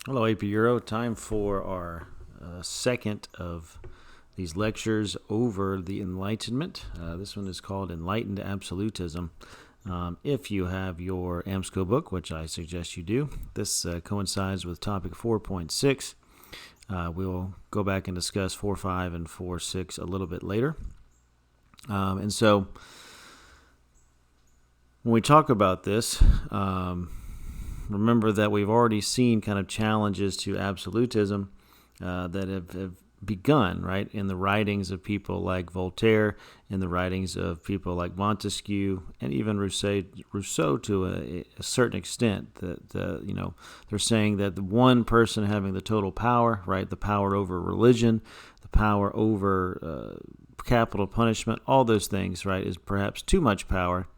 Hello, AP Euro. Time for our second of these lectures over the Enlightenment. This one is called Enlightened Absolutism. If you have your AMSCO book, which I suggest you do, this coincides with topic 4.6. We'll go back and discuss 4.5 and 4.6 a little bit later. And so when we talk about this, remember that we've already seen kind of challenges to absolutism that have begun, right, in the writings of people like Voltaire, in the writings of people like Montesquieu, and even Rousseau to a certain extent. That they're saying that the one person having the total power, right, the power over religion, the power over capital punishment, all those things, right, is perhaps too much power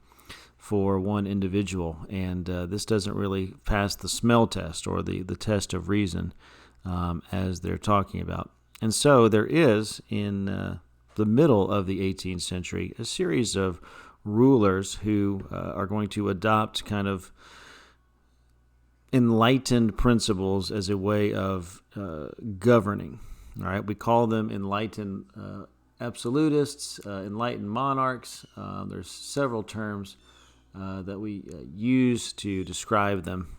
for one individual, and this doesn't really pass the smell test or the test of reason as they're talking about. And so there is, in the middle of the 18th century, a series of rulers who are going to adopt kind of enlightened principles as a way of governing. All right, we call them enlightened absolutists, enlightened monarchs. There's several terms that we use to describe them,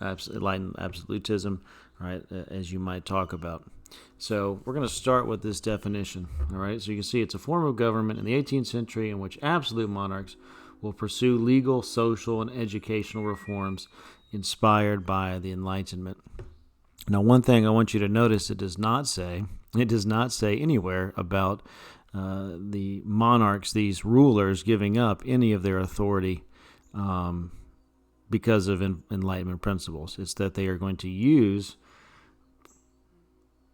enlightened absolutism, right, as you might talk about. So we're going to start with this definition, all right? So you can see it's a form of government in the 18th century in which absolute monarchs will pursue legal, social, and educational reforms inspired by the Enlightenment. Now, one thing I want you to notice, it does not say anywhere about the monarchs, these rulers, giving up any of their authority because of Enlightenment principles. It's that they are going to use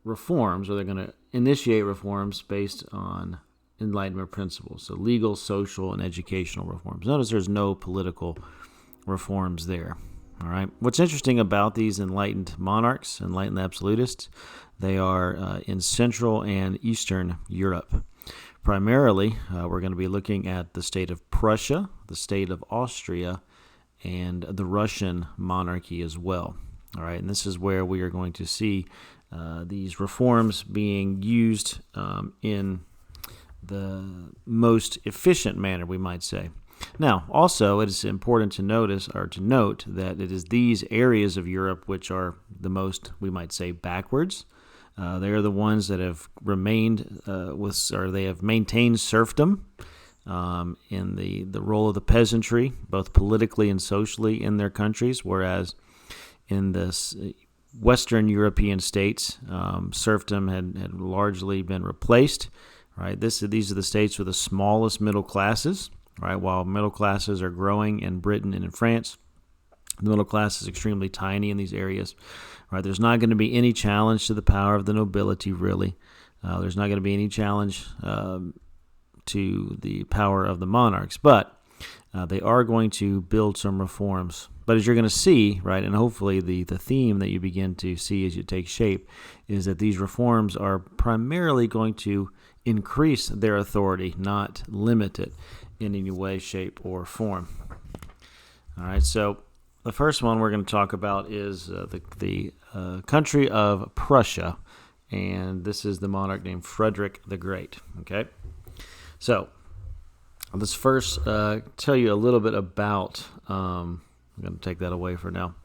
reforms, or they're going to initiate reforms based on Enlightenment principles. So legal, social, and educational reforms. Notice there's no political reforms there. All right. What's interesting about these enlightened monarchs, enlightened absolutists, they are in Central and Eastern Europe. Primarily, we're going to be looking at the state of Prussia, the state of Austria, and the Russian monarchy as well. All right, and this is where we are going to see these reforms being used in the most efficient manner, we might say. Now, also, it is important to note that it is these areas of Europe which are the most, we might say, backwards. They are the ones that have remained they have maintained serfdom in the role of the peasantry, both politically and socially in their countries, whereas in the Western European states, serfdom had largely been replaced. Right, these are the states with the smallest middle classes. Right, while middle classes are growing in Britain and in France, the middle class is extremely tiny in these areas. Right, there's not going to be any challenge to the power of the nobility, really. There's not going to be any challenge to the power of the monarchs, but they are going to build some reforms. But as you're going to see, right, and hopefully the theme that you begin to see as you take shape is that these reforms are primarily going to increase their authority, not limit it in any way, shape, or form. All right, so the first one we're going to talk about is the country of Prussia, and this is the monarch named Frederick the Great. Okay, so let's first tell you a little bit about. I'm going to take that away for now.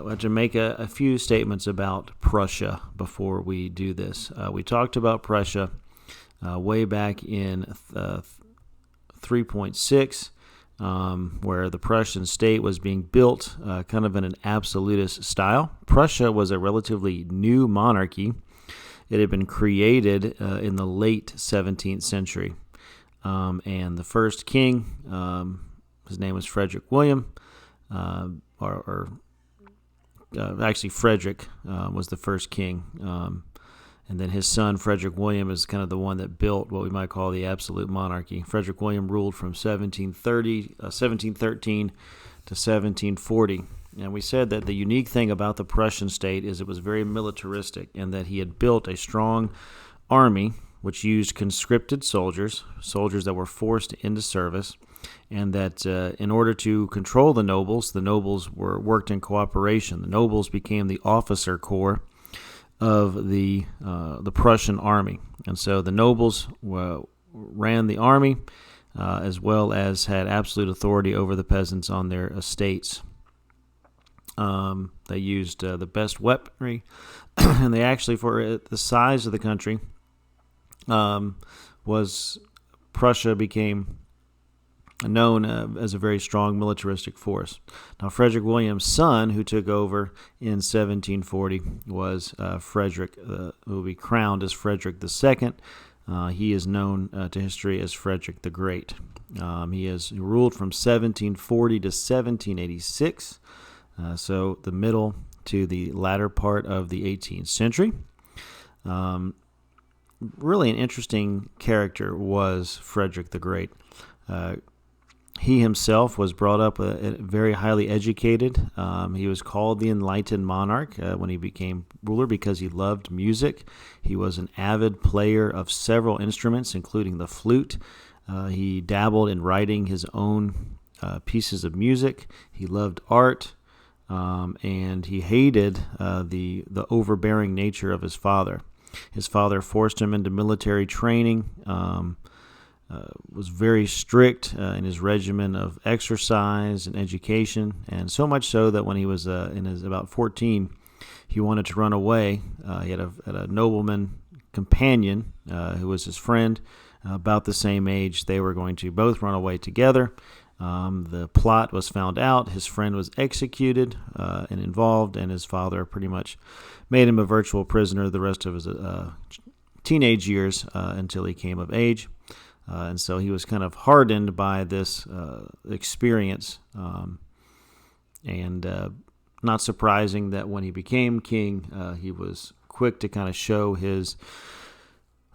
We have to make a few statements about Prussia before we do this. We talked about Prussia way back in 3.6. Where the Prussian state was being built kind of in an absolutist style. Prussia was a relatively new monarchy. It had been created in the late 17th century. And the first king, his name was Frederick William, actually Frederick was the first king. And then his son, Frederick William, is kind of the one that built what we might call the absolute monarchy. Frederick William ruled from 1713 to 1740. And we said that the unique thing about the Prussian state is it was very militaristic, and that he had built a strong army which used conscripted soldiers that were forced into service. and that in order to control the nobles worked in cooperation. The nobles became the officer corps of the Prussian army, and so the nobles ran the army as well as had absolute authority over the peasants on their estates. They used the best weaponry, and they actually, for the size of the country, Prussia became known as a very strong militaristic force. Now, Frederick William's son, who took over in 1740, was Frederick, who will be crowned as Frederick II. He is known to history as Frederick the Great. He ruled from 1740 to 1786, so the middle to the latter part of the 18th century. Really an interesting character was Frederick the Great. He himself was brought up very highly educated. He was called the Enlightened monarch when he became ruler because he loved music. He was an avid player of several instruments, including the flute. He dabbled in writing his own pieces of music. He loved art, and he hated the overbearing nature of his father. His father forced him into military training, was very strict in his regimen of exercise and education, and so much so that when he was about 14, he wanted to run away. He had a nobleman companion who was his friend, about the same age. They were going to both run away together. The plot was found out. His friend was executed and involved, and his father pretty much made him a virtual prisoner the rest of his teenage years until he came of age. And so he was kind of hardened by this experience, and not surprising that when he became king, he was quick to kind of show his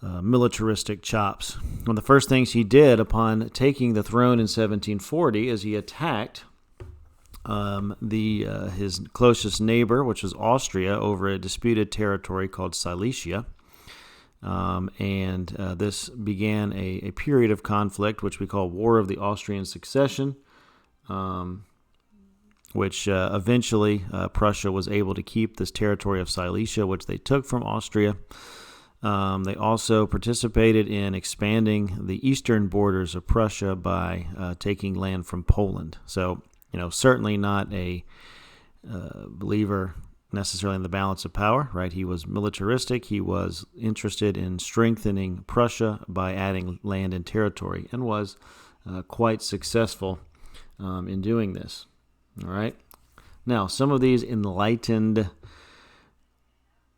militaristic chops. One of the first things he did upon taking the throne in 1740 is he attacked his closest neighbor, which was Austria, over a disputed territory called Silesia. And this began a period of conflict, which we call War of the Austrian Succession, which eventually Prussia was able to keep this territory of Silesia, which they took from Austria. They also participated in expanding the eastern borders of Prussia by taking land from Poland. So, certainly not a believer necessarily in the balance of power, right? He was militaristic. He was interested in strengthening Prussia by adding land and territory, and was quite successful in doing this. All right. Now, some of these enlightened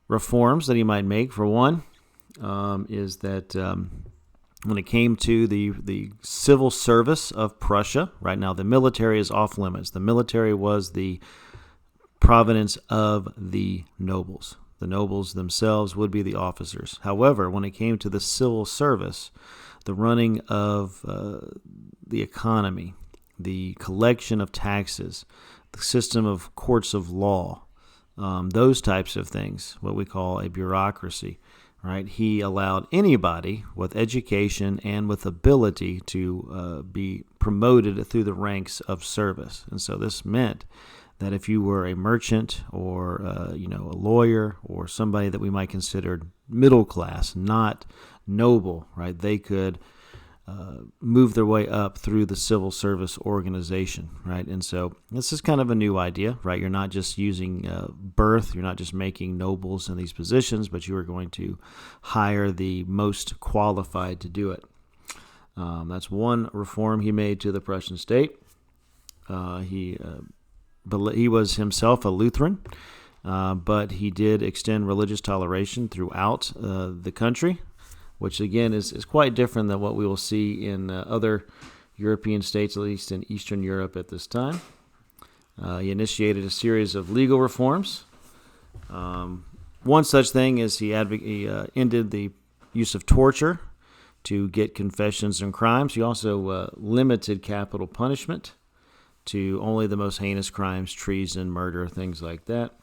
reforms that he might make, for one, is that when it came to the civil service of Prussia, right now the military is off limits. The military was the province of the nobles. The nobles themselves would be the officers. However, when it came to the civil service, the running of the economy, the collection of taxes, the system of courts of law, those types of things, what we call a bureaucracy, right? He allowed anybody with education and with ability to be promoted through the ranks of service. And so this meant that if you were a merchant or a lawyer or somebody that we might consider middle class, not noble, right, they could move their way up through the civil service organization, right? And so this is kind of a new idea, right? You're not just using birth, you're not just making nobles in these positions, but you are going to hire the most qualified to do it. That's one reform he made to the Prussian state. He was himself a Lutheran, but he did extend religious toleration throughout the country, which again is quite different than what we will see in other European states, at least in Eastern Europe at this time. He initiated a series of legal reforms. One such thing is he ended the use of torture to get confessions and crimes. He also limited capital punishment to only the most heinous crimes, treason, murder, things like that.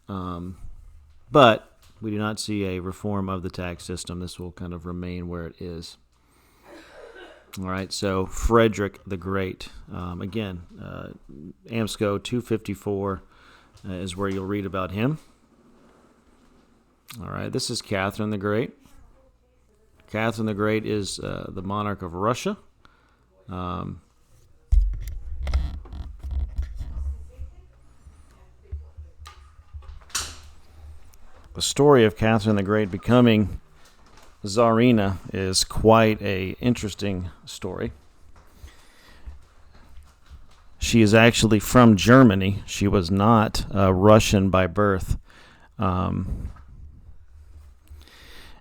But we do not see a reform of the tax system. This will kind of remain where it is. All right, so Frederick the Great. Again, AMSCO 254 is where you'll read about him. All right, this is Catherine the Great. Catherine the Great is the monarch of Russia. The story of Catherine the Great becoming Tsarina is quite an interesting story. She is actually from Germany. She was not Russian by birth. We'll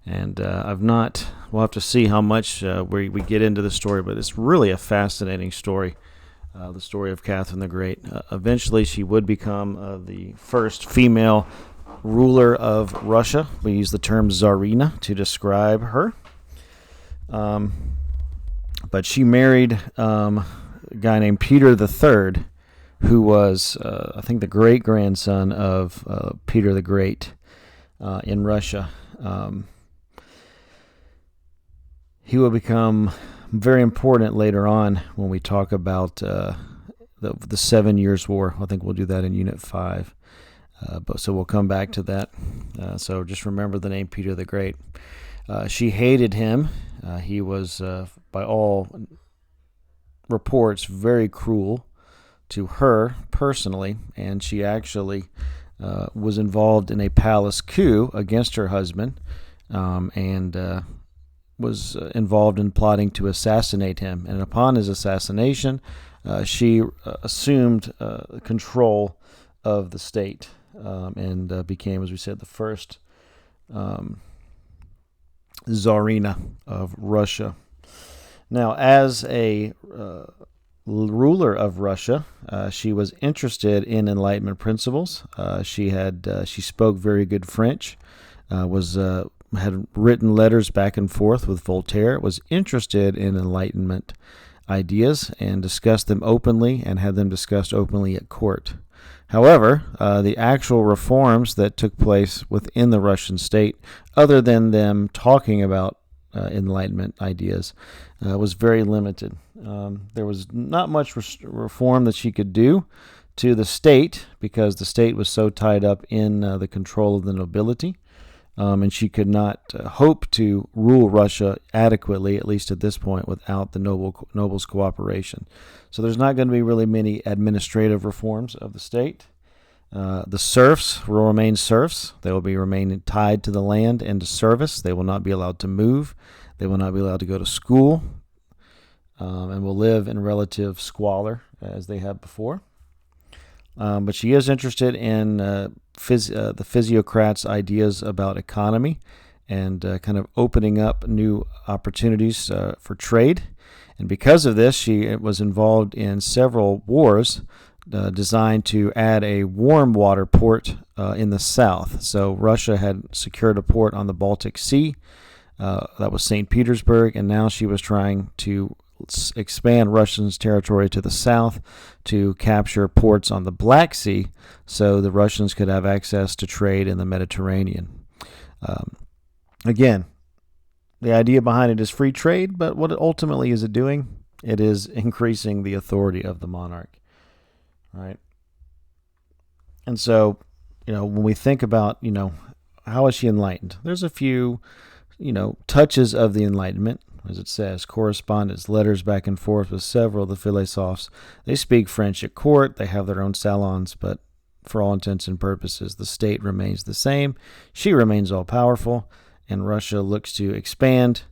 have to see how much we get into the story, but it's really a fascinating story, the story of Catherine the Great. Eventually, she would become the first female ruler of Russia. We use the term Tsarina to describe her. But she married a guy named Peter III, who was, I think, the great-grandson of Peter the Great in Russia. He will become very important later on when we talk about the 7 Years' War. I think we'll do that in Unit 5. So we'll come back to that. So just remember the name Peter the Great. She hated him. He was, by all reports, very cruel to her personally, and she actually was involved in a palace coup against her husband, and was involved in plotting to assassinate him. And upon his assassination, she assumed control of the state. And became, as we said, the first Tsarina of Russia. Now, as a ruler of Russia, she was interested in Enlightenment principles. She spoke very good French, had written letters back and forth with Voltaire, was interested in Enlightenment ideas, and discussed them openly, and had them discussed openly at court. However, the actual reforms that took place within the Russian state, other than them talking about Enlightenment ideas, was very limited. There was not much reform that she could do to the state, because the state was so tied up in the control of the nobility, and she could not hope to rule Russia adequately, at least at this point, without the nobles' cooperation. So there's not going to be really many administrative reforms of the state. The serfs will remain serfs. They will be remaining tied to the land and to service. They will not be allowed to move. They will not be allowed to go to school, and will live in relative squalor as they have before. But she is interested in the physiocrats' ideas about economy, and kind of opening up new opportunities for trade. And because of this, she was involved in several wars designed to add a warm water port in the south. So Russia had secured a port on the Baltic Sea. That was St. Petersburg, and now she was trying to expand Russians' territory to the south to capture ports on the Black Sea, so the Russians could have access to trade in the Mediterranean. Again, the idea behind it is free trade, but what ultimately is it doing? It is increasing the authority of the monarch. Right? And so, when we think about, how is she enlightened? There's a few, touches of the Enlightenment. As it says, correspondence, letters back and forth with several of the philosophes. They speak French at court. They have their own salons, but for all intents and purposes, the state remains the same. She remains all-powerful, and Russia looks to expand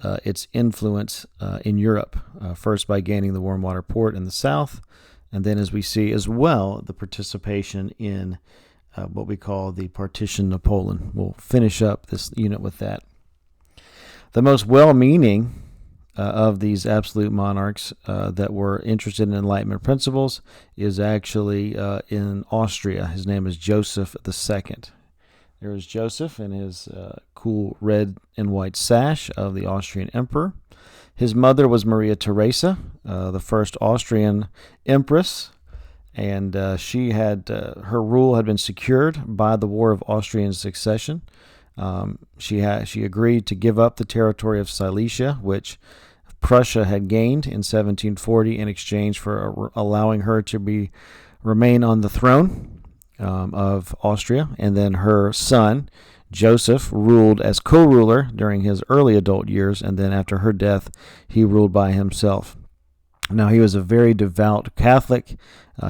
its influence in Europe, first by gaining the warm water port in the south, and then, as we see as well, the participation in what we call the partition of Poland. We'll finish up this unit with that. The most well-meaning of these absolute monarchs that were interested in Enlightenment principles is actually in Austria. His name is Joseph II. There is Joseph in his cool red and white sash of the Austrian emperor. His mother was Maria Theresa, the first Austrian empress, and she had her rule had been secured by the War of Austrian Succession. She agreed to give up the territory of Silesia, which Prussia had gained in 1740 in exchange for allowing her to remain on the throne of Austria. And then her son, Joseph, ruled as co-ruler during his early adult years, and then after her death, he ruled by himself. Now, he was a very devout Catholic.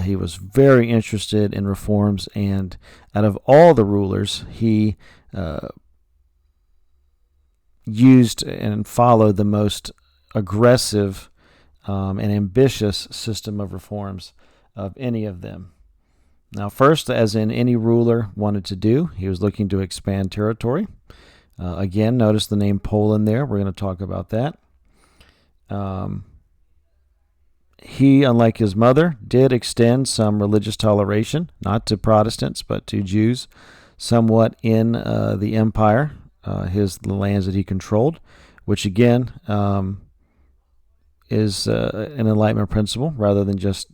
He was very interested in reforms, and out of all the rulers, he used and followed the most aggressive and ambitious system of reforms of any of them. Now, first, as in any ruler wanted to do, he was looking to expand territory. Again, notice the name Poland there. We're going to talk about that. He, unlike his mother, did extend some religious toleration, not to Protestants, but to Jews, somewhat in the empire, the lands that he controlled, which again is an Enlightenment principle rather than just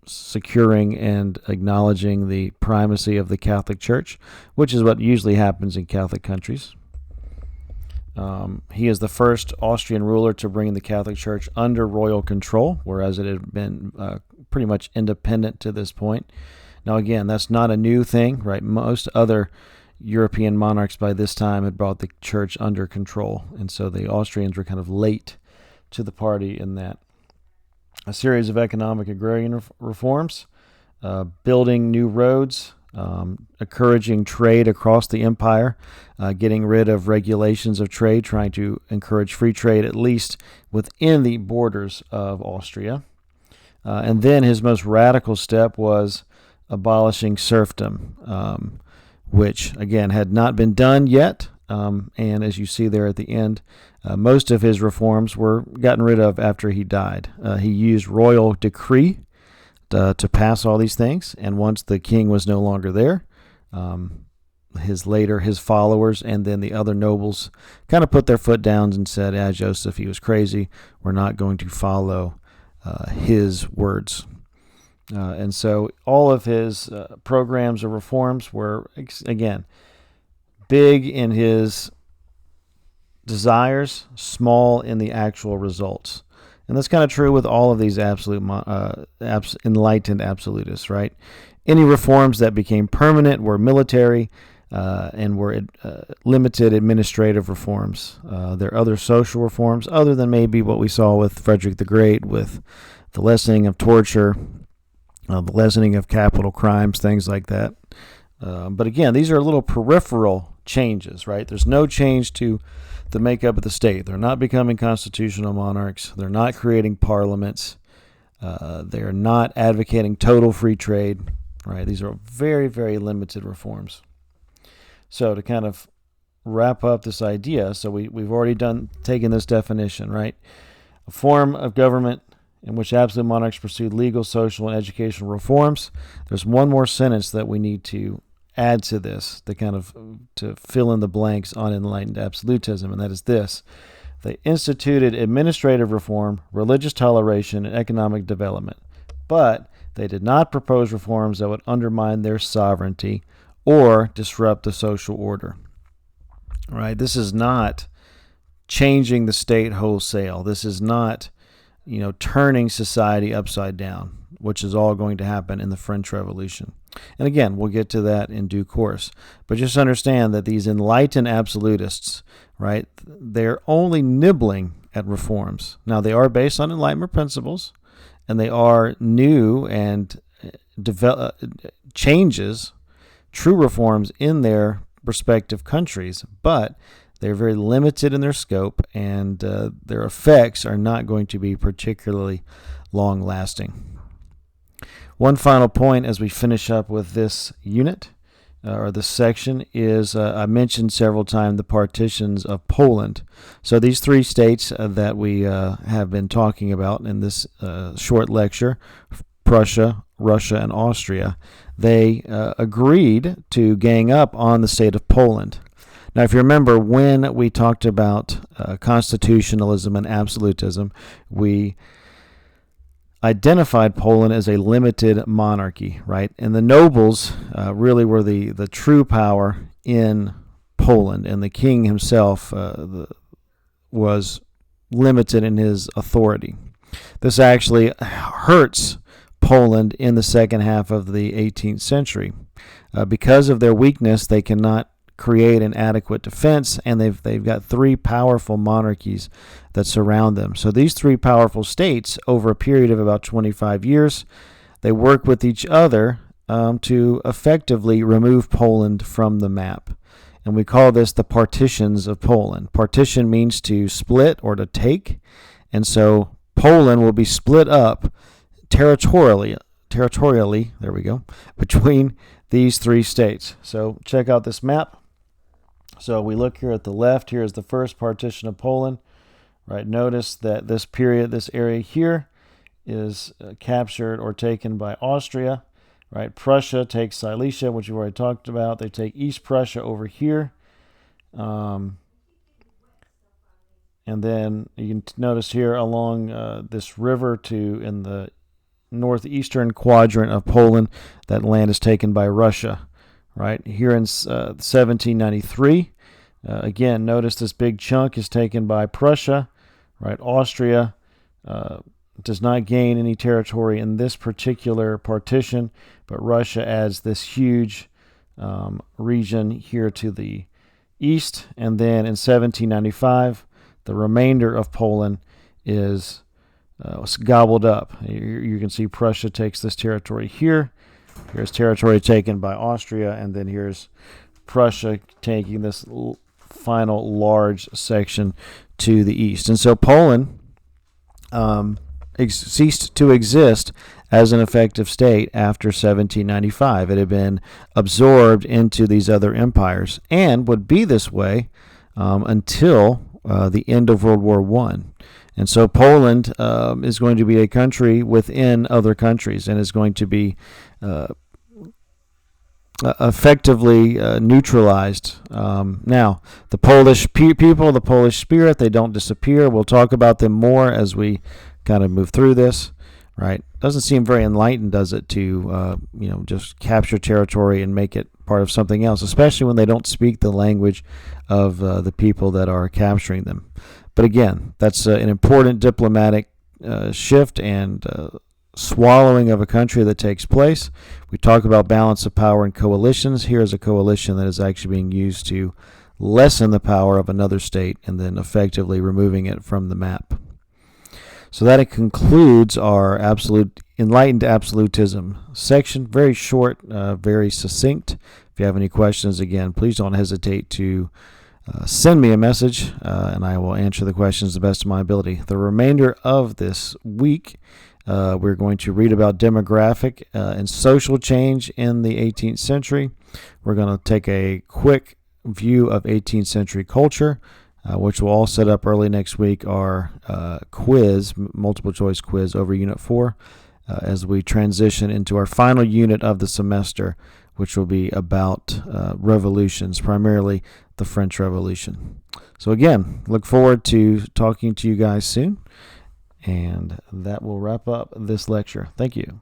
securing and acknowledging the primacy of the Catholic Church, which is what usually happens in Catholic countries. He is the first Austrian ruler to bring the Catholic Church under royal control, whereas it had been pretty much independent to this point. Now, again, that's not a new thing, right? Most other European monarchs by this time had brought the church under control, and so the Austrians were kind of late to the party in that. A series of economic agrarian reforms, building new roads, encouraging trade across the empire, getting rid of regulations of trade, trying to encourage free trade at least within the borders of Austria. And then his most radical step was abolishing serfdom, which, again, had not been done yet. And as you see there at the end, most of his reforms were gotten rid of after he died. He used royal decree to pass all these things, and once the king was no longer there, his followers and then the other nobles kind of put their foot down and said, Joseph, he was crazy. We're not going to follow his words. And so all of his programs or reforms were, again, big in his desires, small in the actual results. And that's kind of true with all of these enlightened absolutists, right? Any reforms that became permanent were military and were limited administrative reforms. There are other social reforms, other than maybe what we saw with Frederick the Great, with the lessening of torture, the lessening of capital crimes, things like that. But again, these are little peripheral changes, right? There's no change to the makeup of the state. They're not becoming constitutional monarchs. They're not creating parliaments. They're not advocating total free trade, right? These are very, very limited reforms. So to kind of wrap up this idea, so we've already taken this definition, right? A form of government in which absolute monarchs pursued legal, social, and educational reforms. There's one more sentence that we need to add to this to fill in the blanks on enlightened absolutism, and that is this: they instituted administrative reform, religious toleration, and economic development, but they did not propose reforms that would undermine their sovereignty or disrupt the social order. Right? This is not changing the state wholesale. This is not, turning society upside down, which is all going to happen in the French Revolution. And again, we'll get to that in due course. But just understand that these enlightened absolutists, right, they're only nibbling at reforms. Now, they are based on Enlightenment principles, and they are new and changes, true reforms in their respective countries, but they're very limited in their scope, and their effects are not going to be particularly long-lasting. One final point as we finish up with this unit, or this section, is I mentioned several times the partitions of Poland. So these three states that we have been talking about in this short lecture, Prussia, Russia, and Austria, they agreed to gang up on the state of Poland. Now, if you remember, when we talked about constitutionalism and absolutism, we identified Poland as a limited monarchy, right? And the nobles really were the true power in Poland, and the king himself was limited in his authority. This actually hurts Poland in the second half of the 18th century. Because of their weakness, they cannot create an adequate defense, and they've got three powerful monarchies that surround them. So these three powerful states, over a period of about 25 years, they work with each other to effectively remove Poland from the map. And we call this the partitions of Poland. Partition means to split or to take, and so Poland will be split up territorially, there we go, between these three states. So check out this map. So we look here at the left. Here is the first partition of Poland. Right. Notice that this area here is captured or taken by Austria. Right. Prussia takes Silesia, which we've already talked about. They take East Prussia over here. And then you can notice here along this river in the northeastern quadrant of Poland, that land is taken by Russia. Right here in 1793, again, notice this big chunk is taken by Prussia. Right, Austria does not gain any territory in this particular partition, but Russia adds this huge region here to the east. And then in 1795, the remainder of Poland is gobbled up. You can see Prussia takes this territory here. Here's territory taken by Austria, and then here's Prussia taking this final large section to the east. And so Poland ceased to exist as an effective state after 1795. It had been absorbed into these other empires and would be this way until the end of World War I. And so Poland is going to be a country within other countries and is going to be effectively neutralized. Now, the Polish people, the Polish spirit, they don't disappear. We'll talk about them more as we kind of move through this. Right? Doesn't seem very enlightened, does it, to just capture territory and make it part of something else, especially when they don't speak the language of the people that are capturing them. But again, that's an important diplomatic shift and swallowing of a country that takes place. We talk about balance of power and coalitions. Here is a coalition that is actually being used to lessen the power of another state and then effectively removing it from the map. So that concludes our Enlightened Absolutism section. Very short, very succinct. If you have any questions, again, please don't hesitate to send me a message, and I will answer the questions to the best of my ability. The remainder of this week, we're going to read about demographic and social change in the 18th century. We're going to take a quick view of 18th century culture, which we'll all set up early next week, our quiz, multiple choice quiz over Unit 4, as we transition into our final unit of the semester, which will be about revolutions, primarily the French Revolution. So again, look forward to talking to you guys soon, and that will wrap up this lecture. Thank you.